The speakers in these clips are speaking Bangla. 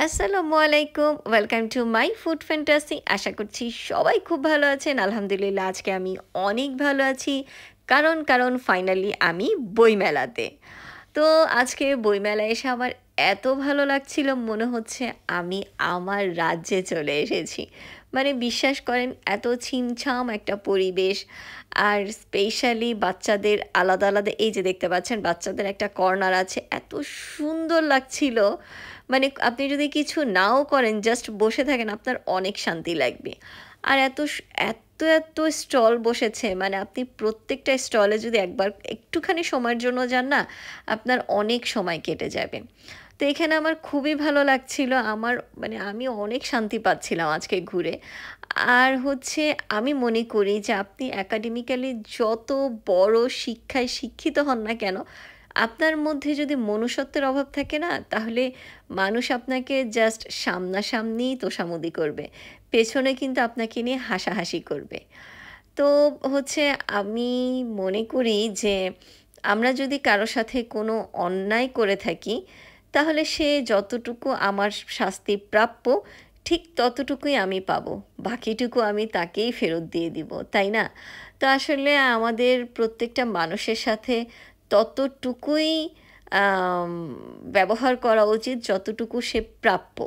আসসালামু আলাইকুম, welcome to my food fantasy. আশা করছি সবাই খুব ভালো আছেন। আলহামদুলিল্লাহ আজকে আমি অনেক ভালো আছি। কারণ ফাইনালি আমি বইমেলাতে। তো আজকে বইমেলায় এসে আমার এত ভালো লাগছিল, মনে হচ্ছে আমি আমার রাজ্যে চলে এসেছি। মানে বিশ্বাস করেন, এত ছিমছাম একটা পরিবেশ। আর স্পেশালি বাচ্চাদের আলাদা আলাদা, এই যে দেখতে পাচ্ছেন বাচ্চাদের একটা কর্নার আছে, এত সুন্দর লাগছিল। মানে আপনি যদি কিছু নাও করেন, জাস্ট বসে থাকেন, আপনার অনেক শান্তি লাগবে। আর এত এত স্টল বসেছে, মানে আপনি প্রত্যেকটা স্টলে যদি একবার একটুখানি সময়ের জন্য যান না, আপনার অনেক সময় কেটে যাবে। তো এখানে আমার খুবই ভালো লাগছিল, আমার মানে আমি অনেক শান্তি পাচ্ছিলাম আজকে ঘুরে। আর হচ্ছে আমি মনে করি যে আপনি একাডেমিক্যালি যত বড় শিক্ষায় শিক্ষিত হন না কেন, আপনার মধ্যে যদি মনুষ্যত্বের অভাব থাকে না, তাহলে মানুষ আপনাকে জাস্ট সামনাসামনিই তোষামোদি করবে, পেছনে কিন্তু আপনাকে নিয়ে হাসাহাসি করবে। তো হচ্ছে আমি মনে করি যে আমরা যদি কারো সাথে কোনো অন্যায় করে থাকি, তাহলে সে যতটুকু আমার শাস্তি প্রাপ্য, ঠিক ততটুকুই আমি পাবো, বাকিটুকু আমি তাকেই ফেরত দিয়ে দিব, তাই না? তো আসলে আমাদের প্রত্যেকটা মানুষের সাথে ততটুকুই আম, ব্যবহার করা উচিত যতটুকু সে প্রাপ্য।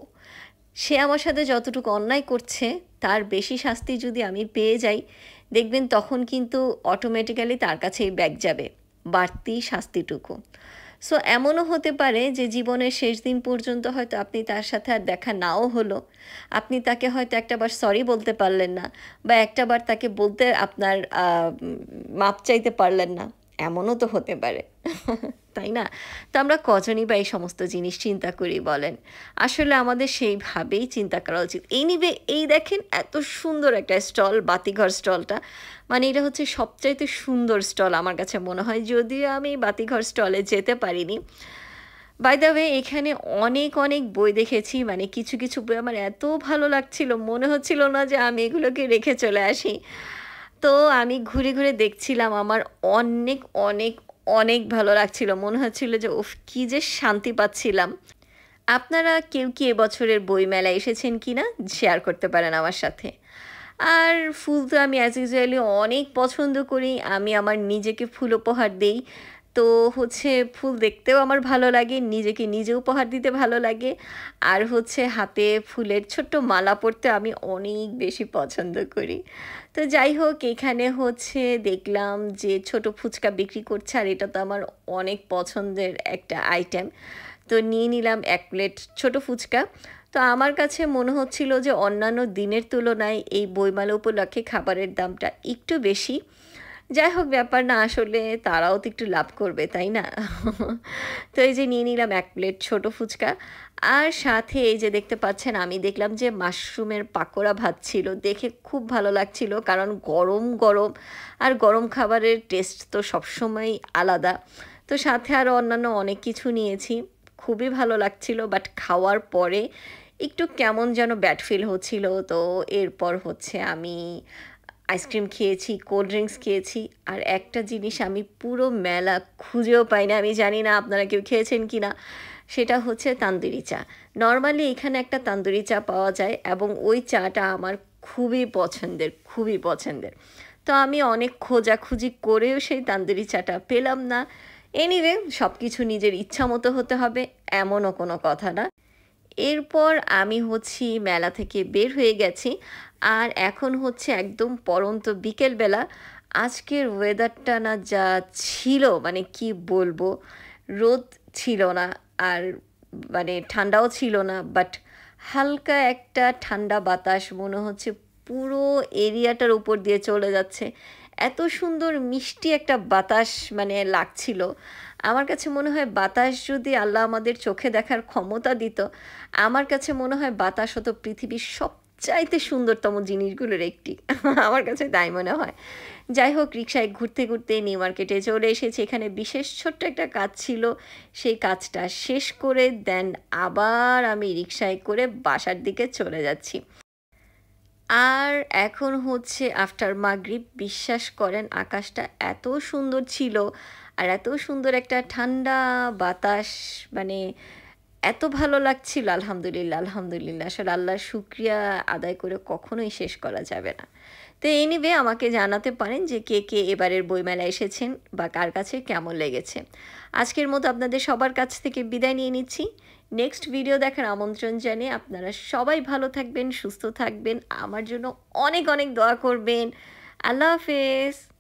সে আমার সাথে যতটুকু অন্যায় করছে, তার বেশি শাস্তি যদি আমি পেয়ে যাই, দেখবেন তখন কিন্তু অটোমেটিক্যালি তার কাছেই ব্যাক যাবে বাড়তি শাস্তিটুকু। সো এমনও হতে পারে যে জীবনের শেষ দিন পর্যন্ত হয়তো আপনি তার সাথে আর দেখা নাও হলো, আপনি তাকে হয়তো একটাবার সরি বলতে পারলেন না, বা একটাবার তাকে বলতে আপনার মাপ চাইতে পারলেন না, এমনও তো হতে পারে। তাই না? তো আমরা কজনই বা এই সমস্ত জিনিস চিন্তা করি বলেন? আসলে আমাদের সেইভাবেই চিন্তা করা উচিত। এই দেখেন এত সুন্দর একটা স্টল, বাতিঘর স্টলটা। মানে এটা হচ্ছে সবচাইতে সুন্দর স্টল আমার কাছে মনে হয়, যদিও আমি বাতিঘর স্টলে যেতে পারিনি। বাই দ্য ওয়ে, এখানে অনেক অনেক বই দেখেছি, মানে কিছু কিছু বই আমার এত ভালো লাগছিল, মনে হচ্ছিল না যে আমি এগুলোকে রেখে চলে আসি। তো আমি ঘুরে ঘুরে দেখছিলাম, আমার অনেক অনেক অনেক ভালো লাগছিল, মনে হচ্ছিল যে উফ, কী যে শান্তি পাচ্ছিলাম। আপনারা কেউ কি এবছরের বইমেলায় এসেছেন কি না, শেয়ার করতে পারেন আমার সাথে। আর ফুল তো আমি অ্যাজ ইউজুয়ালি অনেক পছন্দ করি, আমি আমার নিজেকে ফুল উপহার দেই। তো হচ্ছে ফুল দেখতেও আমার ভালো লাগে, নিজেকে নিজে উপহার দিতে ভালো লাগে। আর হচ্ছে হাতে ফুলের ছোট্ট মালা পরতে আমি অনেক বেশি পছন্দ করি। তো যাই হোক, এখানে হচ্ছে দেখলাম যে ছোট ফুচকা বিক্রি করছে, আর এটা তো আমার অনেক পছন্দের একটা আইটেম। তো নিয়ে নিলাম 1 প্লেট ছোট ফুচকা। তো আমার কাছে মনে হচ্ছিল যে অন্যান্য দিনের তুলনায় এই বইমেলা উপলক্ষে খাবারের দামটা একটু বেশি। যাই হোক, ব্যাপার না, আসলে তারাও তো একটু লাভ করবে, তাই না? তো এই যে নিয়ে নিলাম 1 প্লেট ছোট ফুচকা। আর সাথে এই যে দেখতে পাচ্ছেন, আমি দেখলাম যে মাশরুমের পাকোড়া ভাত ছিল, দেখে খুব ভালো লাগছিল, কারণ গরম গরম, আর গরম খাবারের টেস্ট তো সবসময়ই আলাদা। তো সাথে আরও অন্যান্য অনেক কিছু নিয়েছি, খুবই ভালো লাগছিল, বাট খাওয়ার পরে একটু কেমন যেন ব্যাড ফিল হচ্ছিল। তো এরপর হচ্ছে আমি আইসক্রিম খেয়েছি, কোল্ড ড্রিঙ্কস খেয়েছি। আর একটা জিনিস আমি পুরো মেলা খুঁজেও পাই না, আমি জানি না আপনারা কেউ খেয়েছেন কি না, সেটা হচ্ছে তান্দুরি চা। নর্মালি এখানে একটা তান্দুরি চা পাওয়া যায়, এবং ওই চাটা আমার খুবই পছন্দের, খুবই পছন্দের। তো আমি অনেক খোঁজাখুঁজি করেও সেই তান্দুরি চাটা পেলাম না। এনিওয়ে, সব কিছু নিজের ইচ্ছা মতো হতে হবে, এমনও কোনো কথা না। এরপর আমি হচ্ছি মেলা থেকে বের হয়ে গেছি, আর এখন হচ্ছে একদম পড়ন্ত বিকেলবেলা। আজকের ওয়েদারটা না যা ছিল, মানে কি বলবো, রোদ ছিল না, আর মানে ঠান্ডাও ছিল না, বাট হালকা একটা ঠান্ডা বাতাস মনে হচ্ছে পুরো এরিয়াটার উপর দিয়ে চলে যাচ্ছে। এত সুন্দর মিষ্টি একটা বাতাস মানে লাগছিল। আমার কাছে মনে হয় বাতাস যদি আল্লাহ আমাদের চোখে দেখার ক্ষমতা দিত, আমার কাছে মনে হয় বাতাস হতো পৃথিবীর সবচাইতে সুন্দরতম জিনিসগুলোর একটি। আমার কাছে তাই মনে হয়। যাই হোক, রিকশায় ঘুরতে ঘুরতে নিউ মার্কেটে চলে এসেছি, এখানে বিশেষ ছোট্ট একটা কাজ ছিল, সেই কাজটা শেষ করে দেন আবার আমি রিকশায় করে বাসার দিকে চলে যাচ্ছি। আর এখন হচ্ছে আফটার মাগরিব, বিশ্বাস করেন আকাশটা এত সুন্দর ছিল, আর এত সুন্দর একটা ঠান্ডা বাতাস, মানে এত ভালো লাগছিল আলহামদুলিল্লাহ, আলহামদুলিল্লাহ। আসলে আল্লাহর শুকরিয়া আদায় করে কখনোই শেষ করা যাবে না। তো এনিওয়ে আমাকে জানাতে পারেন যে কে এবারের বইমেলায় এসেছেন বা কার কাছে কেমন লেগেছে। আজকের মতো আপনাদের সবার কাছ থেকে বিদায় নিয়ে নিচ্ছি। নেক্সট ভিডিও দেখার আমন্ত্রণ জানিয়ে আপনারা সবাই ভালো থাকবেন, সুস্থ থাকবেন। আমার জন্য অনেক দোয়া করবেন। আল্লাহ হাফেজ।